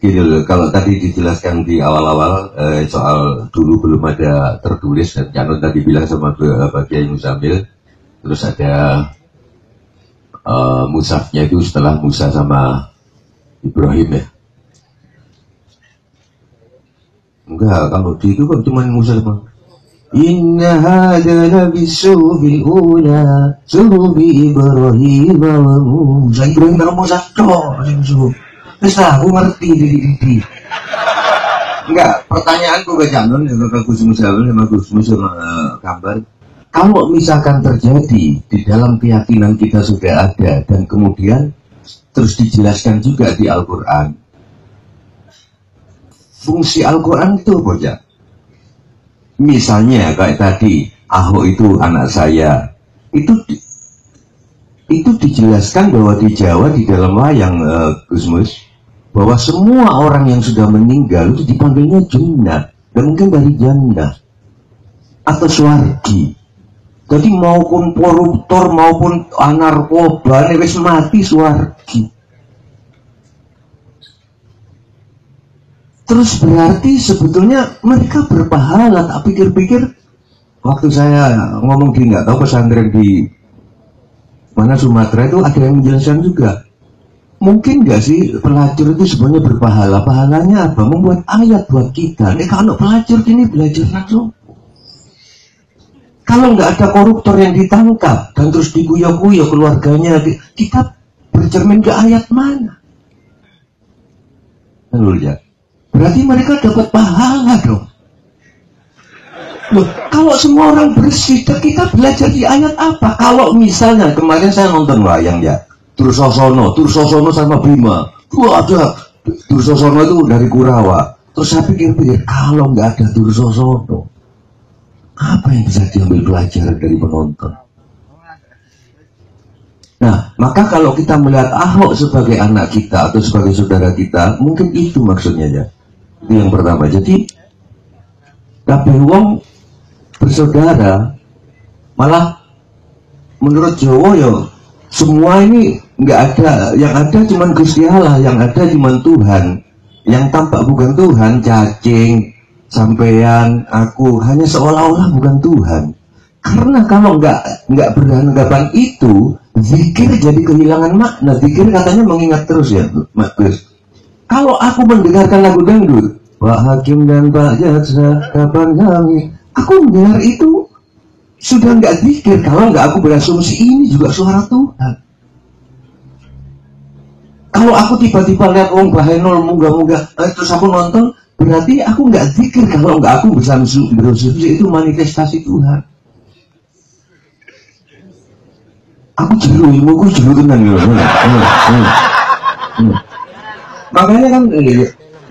Gini loh, kalau tadi dijelaskan di awal-awal soal dulu belum ada tertulis dan Janun tadi bilang sama Pak Kiai Musamil, terus ada mushafnya itu setelah Musa sama Ibrahim ya. Enggak, kalau di itu kan cuma Musa sama Inna hadza labisuhil ula suhubi Ibrahim wa Musa. Ibrahim kalau Musa toh terus aku ngerti di. Enggak, pertanyaanku ke Janun, ke Gus Musawil sama Gus Musa kabar. Kalau misalkan terjadi di dalam keyakinan kita sudah ada dan kemudian terus dijelaskan juga di Al-Quran, fungsi Al-Quran itu apa ya? Misalnya kayak tadi, Ahok itu anak saya, itu dijelaskan bahwa di Jawa di dalam wayang Gus Mus, bahwa semua orang yang sudah meninggal itu dipanggilnya Jannah, dan mungkin dari Jannah atau Swargi. Jadi maupun koruptor maupun narkoba ini wis mati Swargi. Terus berarti sebetulnya mereka berpahala. Tak pikir-pikir waktu saya ngomong di nggak tahu pesantren di mana Sumatera itu ada yang menjelaskan juga. Mungkin nggak sih pelacur itu sebenarnya berpahala? Pahalanya apa? Membuat ayat buat kita. Nih kalau pelacur ini belajar langsung. Kalau nggak ada koruptor yang ditangkap dan terus diguyok-guyok keluarganya, kita bercermin ke ayat mana? Lalu ya, berarti mereka dapat pahala dong. Loh, kalau semua orang bersih, kita belajar di ayat apa? Kalau misalnya kemarin saya nonton wayang ya. Dursosono sama Bima. Wah, ada Dursosono itu dari Kurawa. Terus saya pikir-pikir, kalau nggak ada Dursosono, apa yang bisa diambil pelajaran dari penonton? Nah, maka kalau kita melihat Ahok sebagai anak kita atau sebagai saudara kita, mungkin itu maksudnya ya. Itu yang pertama. Jadi, kabeh wong bersaudara, malah menurut Jawa ya, semua ini nggak ada, yang ada cuma Gusti Allah, yang ada cuma Tuhan, yang tampak bukan Tuhan, cacing, sampean, aku, hanya seolah-olah bukan Tuhan. Karena kalau nggak beranggapan itu, zikir jadi kehilangan makna. Zikir katanya mengingat terus ya, Mas Gus. Kalau aku mendengarkan lagu dangdut, Pak Hakim dan Pak Jaksa, kapan kami, aku mendengar itu sudah nggak zikir. Kalau nggak aku berasumsi ini juga suara Tuhan. Kalau aku tiba-tiba lihat Om Bahenol munggah-munggah, terus aku nonton, berarti aku nggak zikir. Kalau nggak aku berasumsi itu manifestasi Tuhan. Aku jeru, ilmuku jeru tenang ya. Makanya kan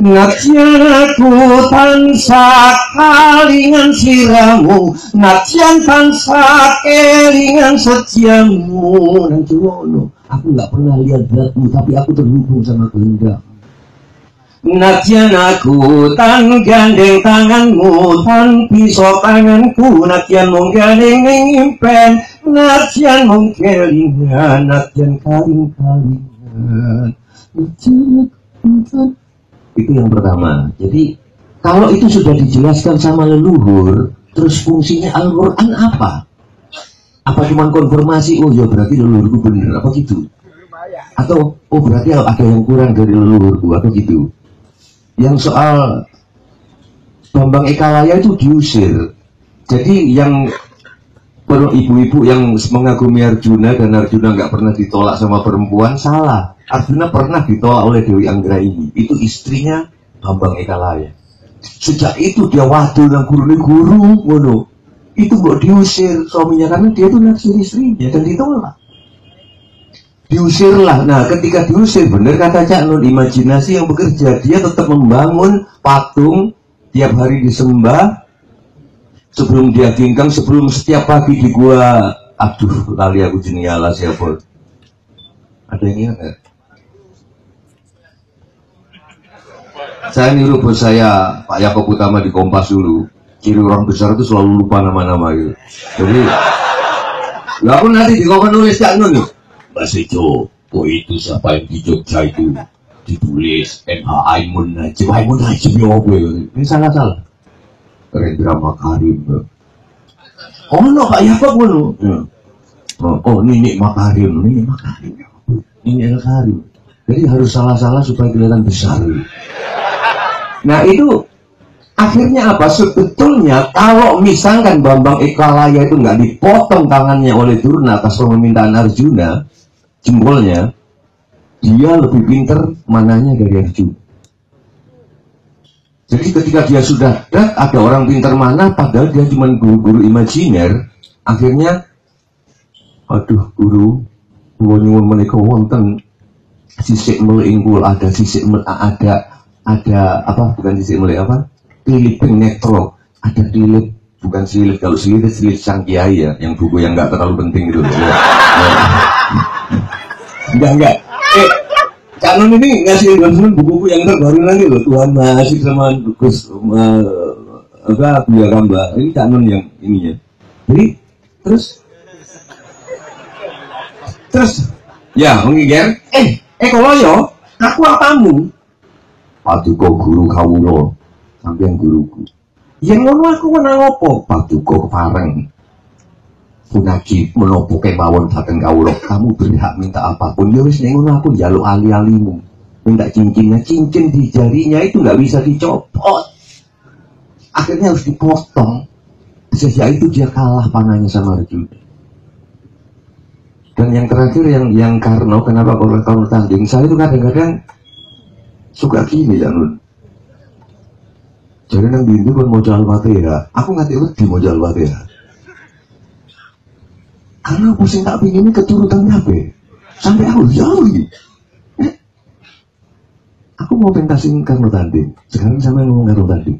Natyan aku tansah kalingan siramu, Natyan tansah kelingan setiamu. Nanti wono, aku nggak pernah lihat zatmu, tapi aku terhubung sama kehendak. Natyan aku tan gandeng tanganmu, tan pisau tanganku, Natyan mung gandeng ngimpen, Natyan mung kelingan, Natyan kaling-kalingan. Itu yang pertama. Jadi kalau itu sudah dijelaskan sama leluhur, terus fungsinya Al-Quran apa? Apa cuma konfirmasi? Oh ya berarti leluhurku benar, apa gitu? Atau oh berarti ada yang kurang dari leluhurku, atau gitu? Yang soal Bambang Ekalaya itu diusir. Jadi yang ibu-ibu yang mengagumi Arjuna dan Arjuna nggak pernah ditolak sama perempuan, salah. Arjuna pernah ditolak oleh Dewi Anggraini. Itu istrinya Bambang Ekalaya. Sejak itu dia wadul dan guru. Itu kok diusir suaminya karena dia itu naksir istrinya dan ditolak. Diusirlah. Nah, ketika diusir, benar kata Cak Nun, imajinasi yang bekerja, dia tetap membangun patung tiap hari disembah. Sebelum dia gingkang, sebelum setiap pagi di gua, aduh, lali aku jenenge ala siapa? Ada yang ingat nggak? Saya niru bos saya, Pak Yakob Utama di Kompas dulu. Ciri orang besar itu selalu lupa nama-nama gitu. Jadi, ya aku nanti di komen nulis Cak Nun nih. Mas Ejo, oh itu siapa yang di Jogja itu? ditulis MH Aimun Najib ya apa ya? Ini salah. Rendra Makarim. Oh no Pak Yakob ngono. Oh Nini Makarim. Nini El Karim. Jadi harus salah supaya kelihatan besar. Nah itu akhirnya apa? Sebetulnya kalau misalkan Bambang Ekalaya itu nggak dipotong tangannya oleh Durna atas permintaan Arjuna, jempolnya, dia lebih pinter mananya dari Arjuna. Jadi ketika dia sudah ada orang pinter mana, padahal dia cuma guru-guru imajiner, akhirnya, aduh guru, nyuwun menika wonten sisik melingkul, ada sisik ada apa, bukan sisik melek apa? Keliliping netro, ada kelilip, bukan silip, kalau silip sang kiai ya, yang buku yang nggak terlalu penting gitu. Enggak. Cak Nun ini ngasih endorsement buku-buku yang terbaru lagi loh, Tuhan masih sama Gus Buya Kamba. Ini Cak Nun yang ininya. Jadi terus ya mengiger. Kalau yo, aku apamu? Paduka guru kawula, sampeyan guruku. Yen ngono aku menang apa? Paduka kepareng. Punaki menopo kemawon dateng kawula, kamu berhak minta apapun. Ya wis nek ngono aku njaluk ali-alimu. Minta cincinnya, cincin di jarinya itu nggak bisa dicopot. Akhirnya harus dipotong. Sejak itu dia kalah panahnya sama Arjuna. Dan yang terakhir yang Karno, kenapa kalau Karno tanding? Saya itu kadang-kadang suka gini ya Nun. Jadi nang bintu kan mau jual Al-Fatihah. Aku ngerti wedi mau jual Al-Fatihah. Karena aku sing tak pingin ini keturutannya apa? Sampai aku jauh ini. Aku mau pentasin Karno tanding. Sekarang sama ngomong Karno tanding.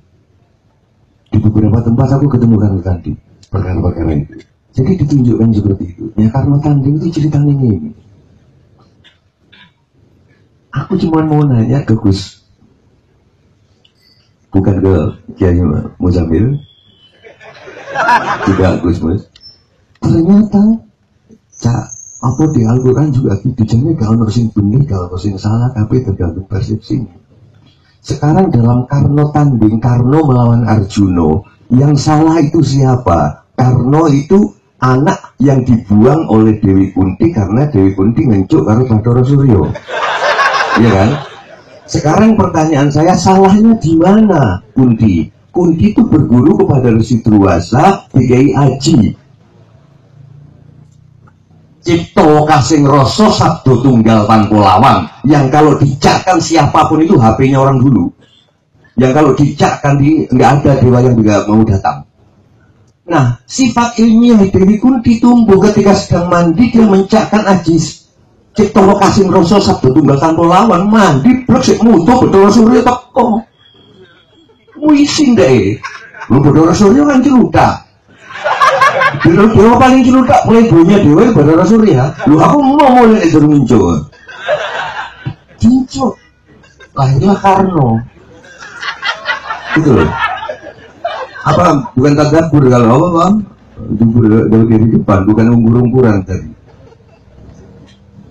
Di beberapa tempat aku ketemu Karno tanding. Perkara-perkara itu. Jadi ditunjukkan seperti itu. Ya Karno tanding itu ceritanya ini. Aku cuma mau nanya ke Gus. Bukan ke Kiai Muzamil. Tidak Gus Mus. Ternyata apa di Al-Quran juga gitu. Jadi kalau nurusin benih, kalau nurusin salah, tapi tergantung persepsi. Sekarang dalam Karno tanding, Karno melawan Arjuno, yang salah itu siapa? Karno itu anak yang dibuang oleh Dewi Kunti karena Dewi Kunti ngencuk karo Bathara Surya. Iya kan? Sekarang pertanyaan saya, salahnya di mana Kunti? Kunti itu berguru kepada Resi Druwasa di Kiai Aji. Cipto kasing rasa sabdo tunggal tanpa lawan, yang kalau dicakkan siapapun itu HP-nya orang dulu, yang kalau dicakkan nggak ada dewa yang tidak mau datang. Nah, sifat ilmiah Dewi Kunti tumbuh ketika sedang mandi, dia mencakkan Ajis Cipto kasing rasa sabdo tunggal tanpa lawan, mandi blok sik mutu Bathara Surya teko wisin deh. Lu Bathara Surya kan celudak. Dewa paling celudak playboynya Dewa Bathara Surya. Lu aku mau mulai dari muncul cincok lahirlah Karno gitu loh. Apa bukan tadabur kalau apa bang? Dari kehidupan bukan ungkur-ungkuran tadi.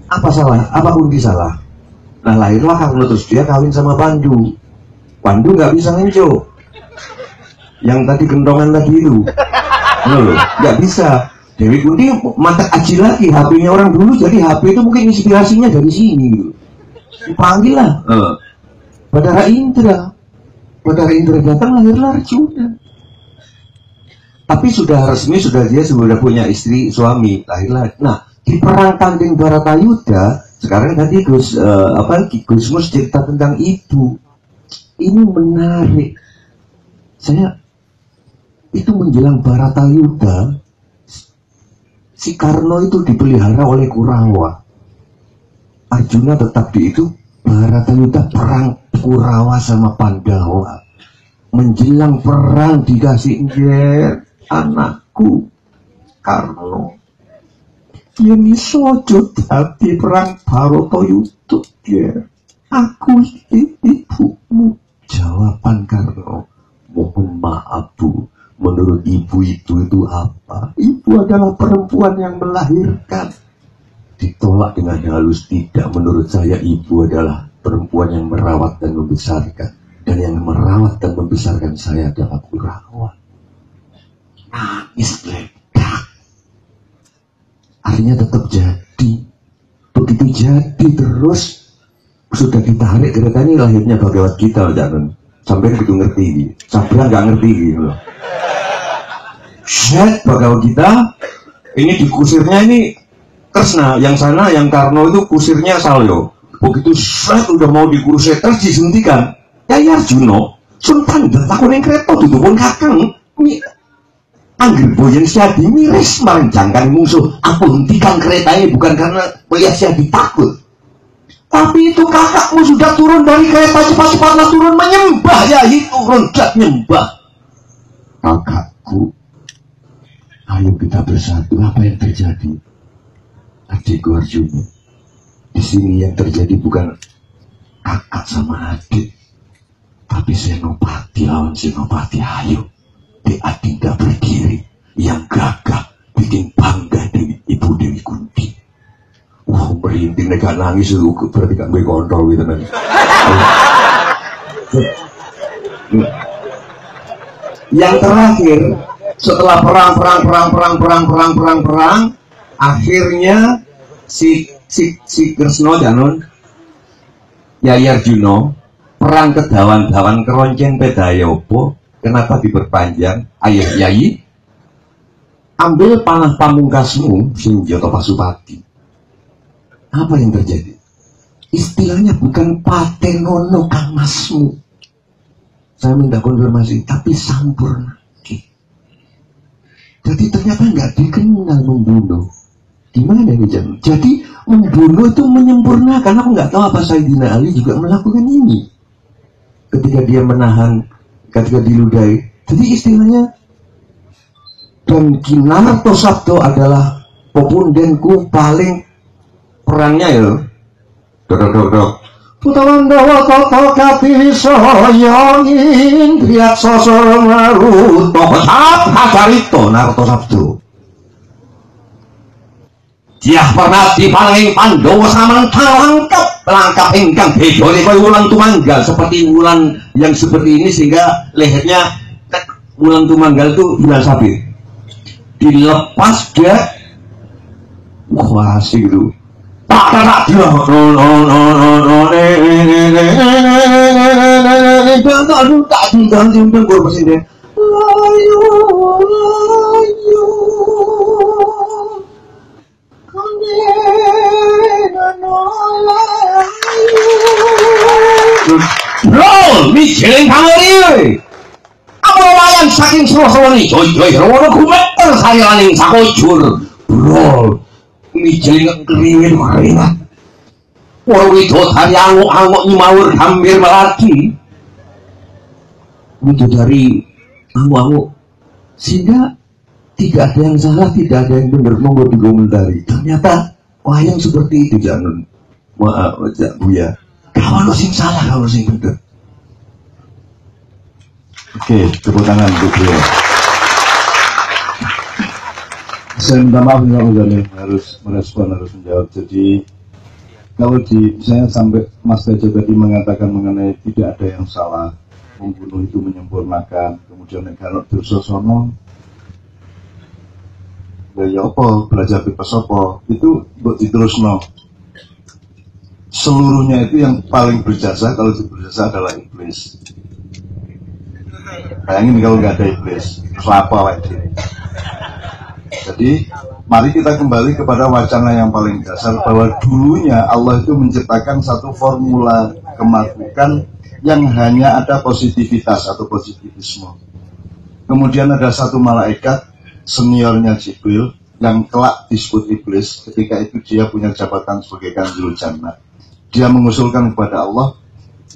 Apa salah? Apa Kunti salah? Nah lahirlah Karno, terus dia kawin sama Pandu. Pandu nggak bisa ngencok. Yang tadi gendongan tadi itu loh, nggak bisa. Dewi Kunti mata aji lagi, HP-nya orang dulu, jadi HP itu mungkin inspirasinya dari sini gitu. Dipanggil lah Bathara Indra datang, lahirlah Arjuna. Tapi sudah resmi, dia sudah punya istri, suami, lahirlah. Nah, di perang tanding Baratayuda, sekarang tadi Gus Mus cerita tentang ibu. Ini menarik. Saya itu menjelang Baratayuda, si Karno itu dipelihara oleh Kurawa. Arjuna tetap di itu. Baratayuda perang Kurawa sama Pandawa. Menjelang perang dikasih anakku Karno. Ini sojot hati perang Baratayuda. Aku ibumu. Jawaban Karno, mohon maaf Bu. Menurut ibu itu apa? Ibu adalah perempuan yang melahirkan. Ditolak dengan halus, tidak, menurut saya ibu adalah perempuan yang merawat dan membesarkan. Dan yang merawat dan membesarkan saya adalah Kurawan. Nangis ledak. Akhirnya tetap jadi. Begitu jadi terus sudah ditarik kereta ini, lahirnya Bhagavad Gita, jangan sampai begitu ngerti. Sampai nggak ngerti gitu loh. Set Bhagavad Gita ini dikusirnya ini Kresna, yang sana yang Karno itu kusirnya Salyo. Begitu set udah mau dikusir terus disentikan. Ya Arjuna, Sultan takon yang kereta duduk kakang. Anggir boyen siadi miris merencangkan musuh. Aku hentikan keretanya bukan karena melihat siadi takut. Tapi itu kakakmu sudah turun dari kereta, cepat-cepatlah turun menyembah. Ya turun dan menyembah. Kakakku, ayo kita bersatu. Apa yang terjadi? Adikku Arjuna, di sini yang terjadi bukan kakak sama adik, tapi Senopati lawan Senopati. Ayo, di Adinda berdiri, yang gagah bikin bangga Ibu Dewi Kunti. Wah, merinding nek nangis itu berarti gak gue kontrol gitu kan. Yang terakhir, setelah perang, akhirnya si Kresna Janon Yai Arjuna perang kedawan-dawan keronceng pedayopo. Kenapa diperpanjang? Ayah Yai, ambil panah pamungkasmu Senjata Pasupati. Apa yang terjadi? Istilahnya bukan patenono kamasmu. Saya minta konfirmasi, tapi sampurna. Jadi ternyata nggak dikenal membunuh. Gimana ini Jan? Jadi membunuh itu menyempurnakan. Aku nggak tahu apa Sayyidina Ali juga melakukan ini. Ketika dia menahan, ketika diludahi. Jadi istilahnya, dan Kinarto Sabdo adalah pepundenku paling perangnya ya. Dok. Putawandawa kota kati soyongin kriat sosor Naruto sab hajarito Naruto Sabdo. Dia pernah dipaling Pandowo samantang langkap ingkang bedone kaya wulan tumanggal, seperti wulan yang seperti ini sehingga lehernya wulan tumanggal itu bulan sabit. Dilepas dia, wah asik itu. Tak dia Bro, mijeleng kamari. Apa wayang saking sro-sroni joy-joy rono gumeter sayaning sakojur. Bro, mijeleng keriwin keringat. Wong widodari anguk-anguk nyimawur gambir melati. Widodari anguk-anguk sehingga tidak ada yang salah, tidak ada yang benar. Monggo dikomentari. Ternyata wayang seperti itu jangan. Maaf, Buya. Kalau sing salah, kalau sing benar. Oke, tepuk tangan untuk beliau. Saya minta maaf nih, harus merespon, harus menjawab. Jadi kalau saya sampai Mas Tejo tadi mengatakan mengenai tidak ada yang salah, membunuh itu menyempurnakan, kemudian kalau Dursosono ya apa belajar bebas apa itu buat diterusno. Seluruhnya itu yang paling berjasa, kalau itu berjasa adalah iblis. Bayangin kalau nggak ada iblis, terus apa wajib? Jadi mari kita kembali kepada wacana yang paling dasar, bahwa dulunya Allah itu menciptakan satu formula kemabukan yang hanya ada positivitas atau positivisme. Kemudian ada satu malaikat seniornya Jibril yang kelak disebut iblis. Ketika itu dia punya jabatan sebagai Kanzul Jannah. Dia mengusulkan kepada Allah,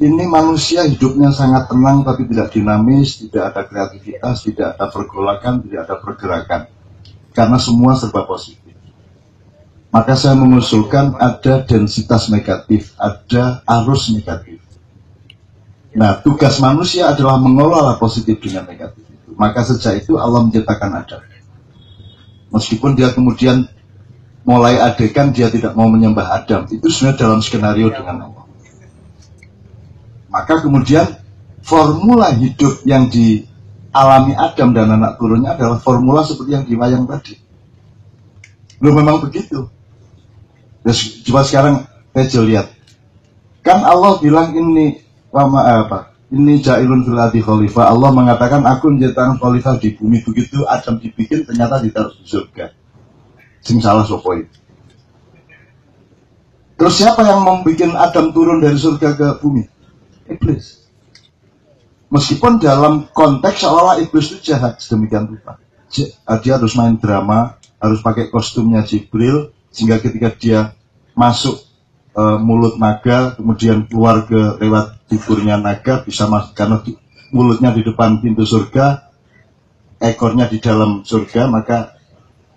ini manusia hidupnya sangat tenang tapi tidak dinamis, tidak ada kreativitas, tidak ada pergolakan, tidak ada pergerakan, karena semua serba positif. Maka saya mengusulkan ada densitas negatif, ada arus negatif. Nah, tugas manusia adalah mengelola positif dengan negatif itu. Maka sejak itu Allah menciptakan Adam. Meskipun dia kemudian mulai adegan dia tidak mau menyembah Adam, itu sebenarnya dalam skenario dengan Allah. Maka kemudian formula hidup yang dialami Adam dan anak turunnya adalah formula seperti yang di wayang tadi. Belum memang begitu. Coba sekarang Tejo lihat. Kan Allah bilang ini ini ja'ilun fil ardi khalifah. Allah mengatakan aku menjadikan khalifah di bumi. Begitu Adam dibikin ternyata ditaruh di surga. Sing salah sopoi. Terus siapa yang membuat Adam turun dari surga ke bumi? Iblis. Meskipun dalam konteks seolah iblis itu jahat sedemikian rupa. Dia harus main drama, harus pakai kostumnya Jibril, sehingga ketika dia masuk mulut naga, kemudian keluar ke lewat duburnya naga, bisa masuk karena mulutnya di depan pintu surga, ekornya di dalam surga, maka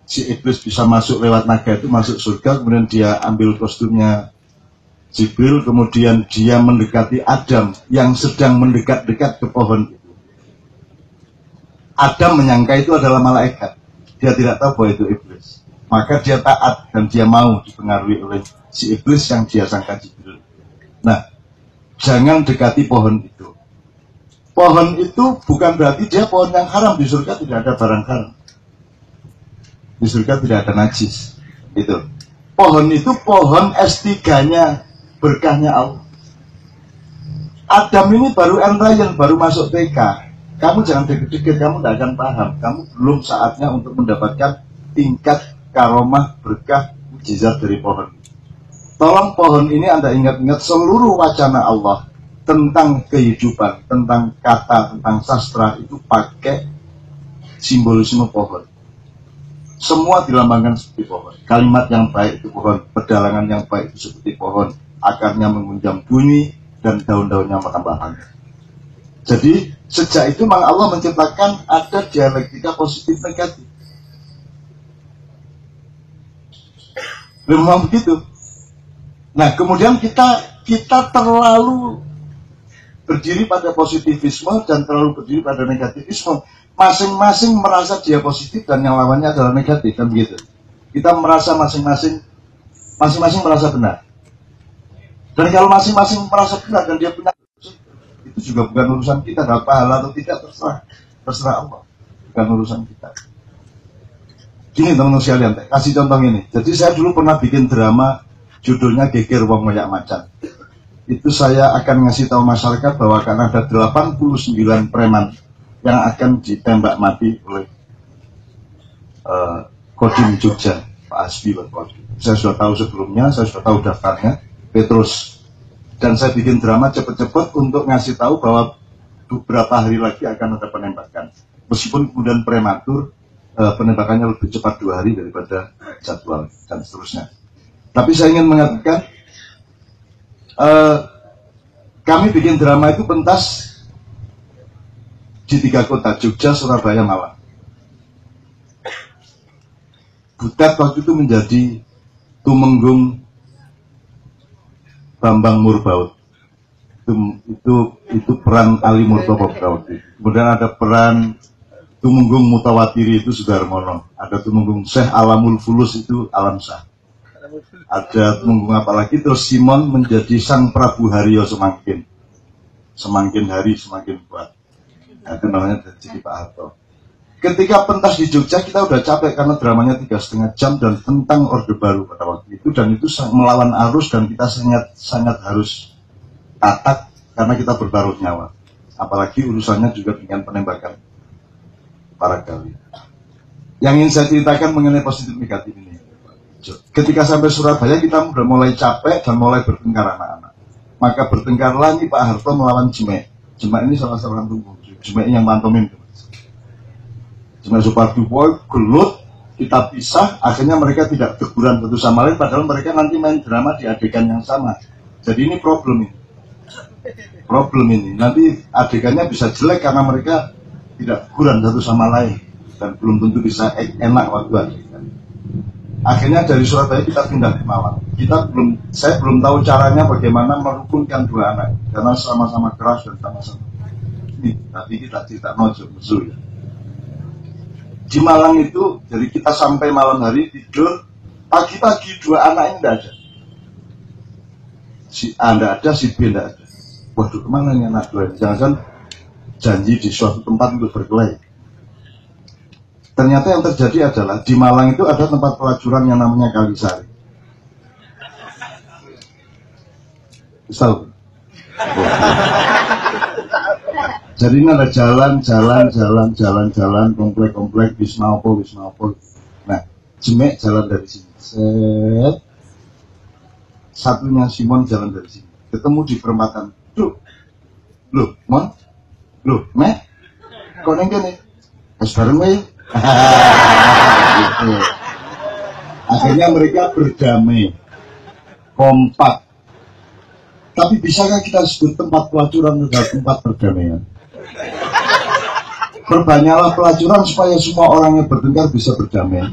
si iblis bisa masuk lewat naga itu masuk surga, kemudian dia ambil kostumnya Jibril, kemudian dia mendekati Adam yang sedang mendekat-dekat ke pohon itu. Adam menyangka itu adalah malaikat, dia tidak tahu bahwa itu iblis. Maka dia taat dan dia mau dipengaruhi oleh si iblis yang dia sangka Jibril. Nah, jangan dekati pohon itu. Pohon itu bukan berarti dia pohon yang haram. Di surga tidak ada barang haram. Di surga tidak ada najis. Itu. Pohon itu pohon S3-nya, berkahnya Allah. Adam ini baru Ryan, baru masuk TK. Kamu jangan deket-deket, kamu tidak akan paham. Kamu belum saatnya untuk mendapatkan tingkat karomah, berkah, mukjizat dari pohon. Tolong pohon ini Anda ingat-ingat seluruh wacana Allah tentang kehidupan, tentang kata, tentang sastra itu pakai simbolisme pohon. Semua dilambangkan seperti pohon. Kalimat yang baik itu pohon, pedalangan yang baik itu seperti pohon, akarnya mengunjam bumi dan daun-daunnya menambah hangat. Jadi sejak itu memang Allah menciptakan ada dialektika positif negatif. Memang begitu. Nah, kemudian kita terlalu berdiri pada positivisme dan terlalu berdiri pada negativisme. Masing-masing merasa dia positif dan yang lawannya adalah negatif, kan begitu. Kita merasa masing-masing merasa benar. Dan kalau masing-masing merasa benar dan dia benar, itu juga bukan urusan kita, dapat pahala atau tidak terserah Allah, bukan urusan kita. Gini teman-teman sekalian, kasih contoh ini. Jadi saya dulu pernah bikin drama judulnya Geger Wong Ngoyak Macan. Itu saya akan ngasih tahu masyarakat bahwa akan ada 89 preman yang akan ditembak mati oleh Kodim Jogja, Pak Asbi. Saya sudah tahu sebelumnya, saya sudah tahu daftarnya, Petrus. Dan saya bikin drama cepet-cepet untuk ngasih tahu bahwa beberapa hari lagi akan ada penembakan. Meskipun kemudian prematur, penembakannya lebih cepat 2 hari daripada jadwal dan seterusnya. Tapi saya ingin mengatakan kami bikin drama itu pentas di 3 kota, Jogja, Surabaya, Malang. Butet waktu itu menjadi Tumenggung Bambang Murbaut. Itu peran Ali Murtopo waktu itu. Kemudian ada peran Tumenggung Mutawatiri itu Sudarmono. Ada Tumenggung Syekh Alamul Fulus itu Alam Syah. Ada Tumenggung apalagi, terus Simon menjadi Sang Prabu Haryo Semangkin. Semakin hari semakin kuat. Nah, itu namanya jadi Pak Harto. Ketika pentas di Jogja kita udah capek karena dramanya 3,5 jam dan tentang Orde Baru pada waktu itu, dan itu melawan arus dan kita sangat harus tatak karena kita bertaruh nyawa. Apalagi urusannya juga dengan penembakan para gawi. Yang ingin saya ceritakan mengenai positif negatif ini. Ketika sampai Surabaya kita udah mulai capek dan mulai bertengkar anak-anak. Maka bertengkarlah nih Pak Harto melawan Jemek. Jemek ini salah seorang tunggu. Jemek yang pantomim. Jemek Supardi Boy gelut, kita pisah. Akhirnya mereka tidak teguran satu sama lain. Padahal mereka nanti main drama di adegan yang sama. Jadi ini problem ini. Problem ini. Nanti adegannya bisa jelek karena mereka tidak teguran satu sama lain. Dan belum tentu bisa enak waktu adegan. Akhirnya dari Surabaya kita pindah ke Malang. Saya belum tahu caranya bagaimana merukunkan 2 anak karena sama-sama keras dan sama-sama. Tapi kita tidak nojo-nojo ya. Di Malang itu, jadi kita sampai malam hari tidur, pagi-pagi 2 anak ini tidak ada. Si A tidak ada, si B tidak ada. waduh kemana nih anak gue, jangan janji di suatu tempat untuk berkelahi. Ternyata yang terjadi adalah di Malang itu ada tempat pelacuran yang namanya Kalisari. Tahu? Jadi ini ada jalan, komplek, Wisma Opo. Nah, Jemek jalan dari sini. Set. Satunya Simon jalan dari sini. Ketemu di perempatan. Loh, Mon? Loh, Mek? Kok neng kene? Wis bareng wae. Gitu. Akhirnya mereka berdamai, kompak. Tapi bisakah kita sebut tempat pelacuran adalah tempat perdamaian? Perbanyaklah pelacuran supaya semua orang yang bertengkar bisa berdamai.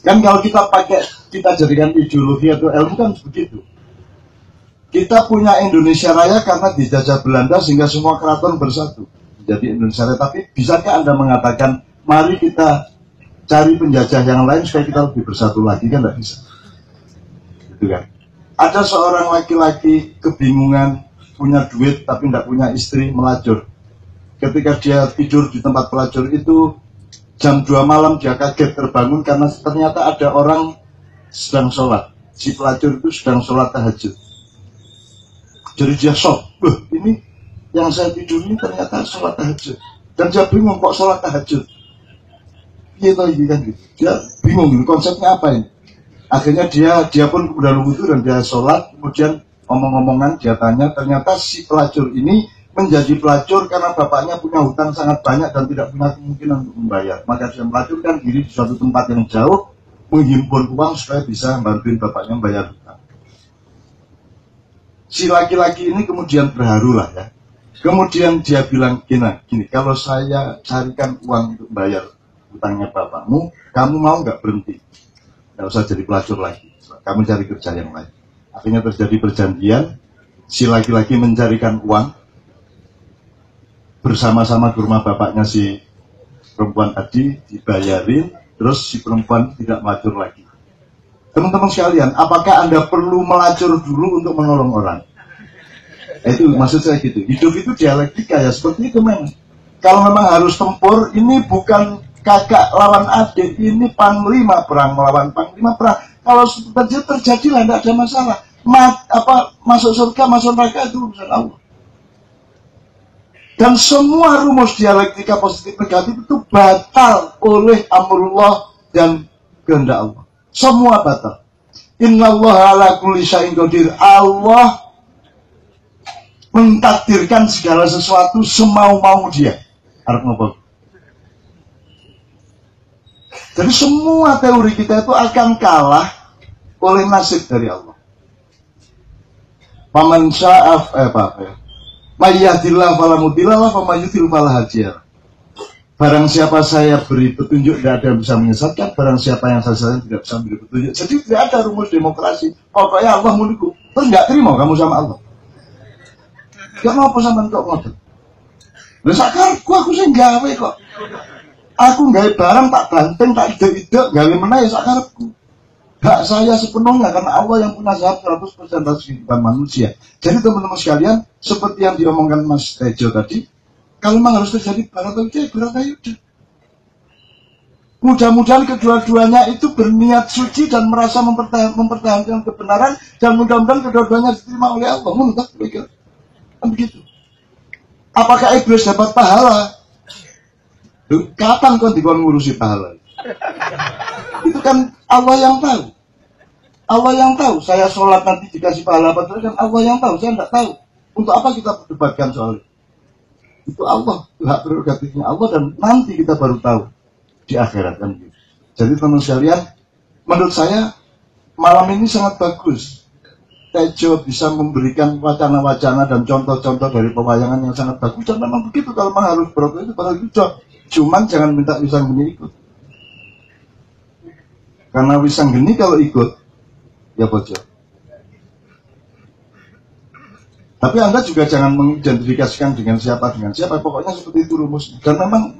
Kan kalau kita jadikan ideologi atau ilmu kan begitu. Kita punya Indonesia Raya karena dijajah Belanda sehingga semua keraton bersatu jadi Indonesia Raya. Tapi bisakah Anda mengatakan mari kita cari penjajah yang lain supaya kita lebih bersatu lagi? Kan tidak bisa. Gitu kan? Ada seorang laki-laki kebingungan, punya duit tapi tidak punya istri, melacur. Ketika dia tidur di tempat pelacur itu, jam 2 malam dia kaget terbangun karena ternyata ada orang sedang sholat. Si pelacur itu sedang sholat tahajud. Jadi dia shock, ini yang saya tidur ini ternyata sholat tahajud. Dan dia bingung kok sholat tahajud. Iya kan gitu. Dia bingung konsepnya apa ini. Akhirnya dia pun udah wudhu dan dia sholat, kemudian omong-omongan dia tanya, ternyata si pelacur ini menjadi pelacur karena bapaknya punya hutang sangat banyak dan tidak punya kemungkinan untuk membayar. Maka dia melacurkan diri di suatu tempat yang jauh, menghimpun uang supaya bisa bantuin bapaknya membayar hutang. Si laki-laki ini kemudian terharu lah ya. Kemudian dia bilang gini, kalau saya carikan uang untuk bayar hutangnya bapakmu, kamu mau nggak berhenti? Nggak usah jadi pelacur lagi, kamu cari kerja yang lain. Akhirnya terjadi perjanjian, si laki-laki mencarikan uang bersama-sama ke rumah bapaknya si perempuan tadi, dibayarin, terus si perempuan tidak melacur lagi. Teman-teman sekalian, apakah Anda perlu melacur dulu untuk menolong orang? Itu maksud saya gitu. Hidup itu dialektika ya, seperti itu memang. Kalau memang harus tempur, ini bukan kakak lawan adik, ini panglima perang melawan panglima perang. Kalau terjadilah tidak ada masalah. Masuk surga, masuk neraka itu urusan Allah. Dan semua rumus dialektika positif negatif itu batal oleh amrullah dan kehendak Allah. Semua batal. Innallaha ala kulli syai'in qadir. Allah mentakdirkan segala sesuatu semau-mau dia. Harap ngobrol. Jadi semua teori kita itu akan kalah oleh nasib dari Allah. Faman sya'af Mayyadillah fala mudhillalah wa mayyudhil fala hadiyalah. Barang siapa saya beri petunjuk tidak ada yang bisa menyesatkan, barang siapa yang saya tidak bisa memberi petunjuk. Jadi tidak ada rumus demokrasi. Pokoknya Allah mulku. Terus nggak terima kamu sama Allah. Gak mau sama kok ngotot. Lah sakarku aku sing gawe kok. Aku gawe barang tak banteng, tak ide-ide, gawe meneh sakarepku. Hak saya sepenuhnya karena Allah yang punya hak 100% atas kehidupan manusia. Jadi teman-teman sekalian, seperti yang diomongkan Mas Tejo tadi, kalau memang harus terjadi barang yaudah. Mudah-mudahan kedua-duanya itu berniat suci dan merasa mempertahankan kebenaran, dan mudah-mudahan kedua-duanya diterima oleh Allah. Menurut begitu. Begitu. Apakah iblis dapat pahala? Kapan kau dikon ngurusi pahala? Itu kan Allah yang tahu. Allah yang tahu. Saya sholat nanti dikasih pahala apa terus kan Allah yang tahu. Saya tidak tahu. Untuk apa kita perdebatkan soal itu? Allah, itu hak prerogatifnya Allah dan nanti kita baru tahu di akhirat kan gitu. Jadi teman sekalian, menurut saya malam ini sangat bagus. Tejo bisa memberikan wacana-wacana dan contoh-contoh dari pewayangan yang sangat bagus dan memang begitu kalau memang harus berobat itu pada hijau. Cuman jangan minta Wisang Geni ikut. Karena Wisang Geni kalau ikut ya bocor. Tapi Anda juga jangan mengidentifikasikan dengan siapa, pokoknya seperti itu rumusnya. Dan memang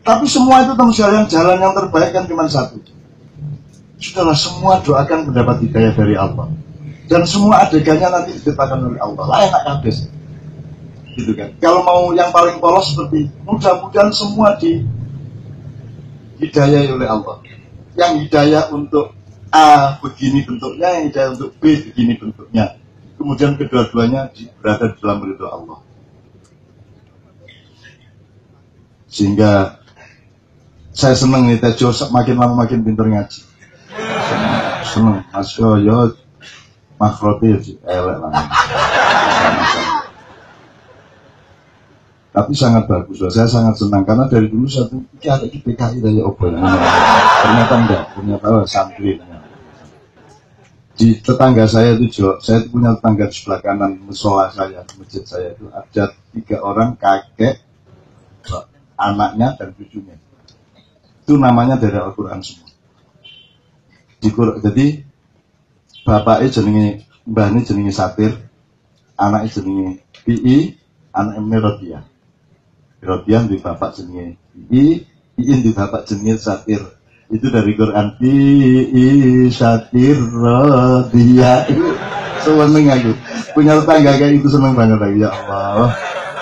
tapi semua itu teman sekalian jalan yang terbaik kan cuma satu. Sudahlah semua doakan mendapat hidayah dari Allah. dan semua adegannya nanti diciptakan oleh Allah. Lah enak kabeh. Gitu kan. Kalau mau yang paling polos seperti mudah-mudahan semua hidayah oleh Allah. Yang hidayah untuk A begini bentuknya, yang hidayah untuk B begini bentuknya. Kemudian kedua-duanya berada di dalam ridho Allah. Sehingga saya senang nih Tejo makin lama makin pintar ngaji. Senang, Mas yo makrotir elek lah. Tapi sangat bagus, saya sangat senang karena dari dulu satu ada di PKI dari obor. Ternyata enggak, ternyata santri. Di tetangga saya itu saya punya tetangga di sebelah kanan musola saya, masjid saya itu ada 3 orang kakek, anaknya dan cucunya. Itu namanya dari Al-Quran semua. Jadi bapaknya jenenge mbahnya jenenge Satir, anaknya jenenge Pi, anaknya Rodiah. Rodiah di bapak jenenge Pi, Iin di bapak jenenge Satir. Itu dari Quran. Pi Satir Rodiah. Seneng aku. Punya tetangga kayak itu seneng banget lagi ya Allah.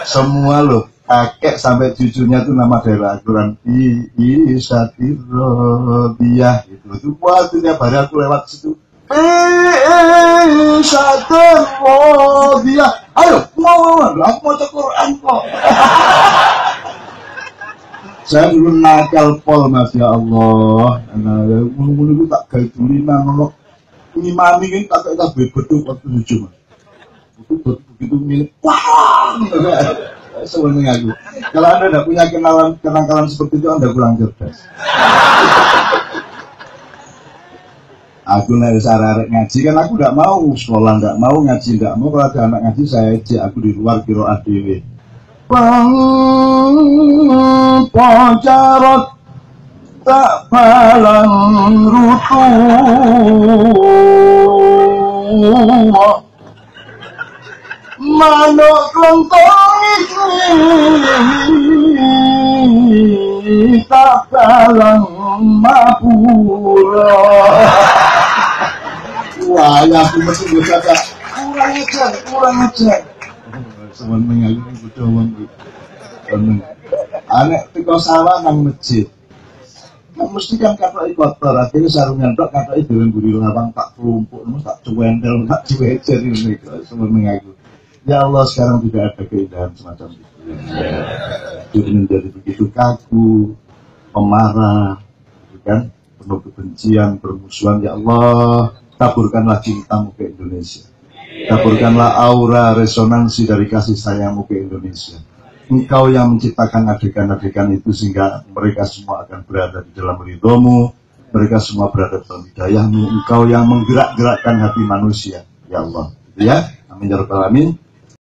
Semua loh kakek sampai cucunya tuh nama daerah Al-Quran. Pi Satir Rodiah gitu. Itu buat tiap hari aku lewat situ. Satir Rodiah. Ayo, aku mau cek Quran kok. Saya dulu nakal pol mas ya Allah. Mulu-mulu itu tak gaya tulinan nolok. Ngimami ini tak kayak beduk waktu lucu mas. Itu begitu milik. Wah, sebenarnya aku. Kalau Anda tidak punya kenakalan seperti itu, Anda kurang cerdas. Aku nek arek ngaji kan aku tidak mau sekolah, tidak mau ngaji, tidak mau. Kalau ada anak ngaji saya ejek, aku di luar qiraat dhewe. Pacarot tak balang rutu manuk kelentong iki tak balang mapura. Wah, ya aku mesti berkata kurang ajar. Sebenarnya aku butuh uang. Anek teko sawah nang masjid. Kan mesti kan kata kotor, akhirnya sarungnya tok kata itu yang buri lawang tak kelumpuk, tak cuwendel, tak cuecer ini. Sebenarnya aku. Ya Allah, sekarang tidak ada keindahan semacam itu. Jadi menjadi begitu kaku, pemarah, kan? Penuh kebencian, permusuhan. Ya Allah, taburkanlah cintamu ke Indonesia. Taburkanlah aura resonansi dari kasih sayangmu ke Indonesia. Engkau yang menciptakan adegan-adegan itu sehingga mereka semua akan berada di dalam ridhomu, mereka semua berada dalam hidayahmu. Engkau yang menggerak-gerakkan hati manusia, ya Allah. Ya, amin ya rabbal alamin.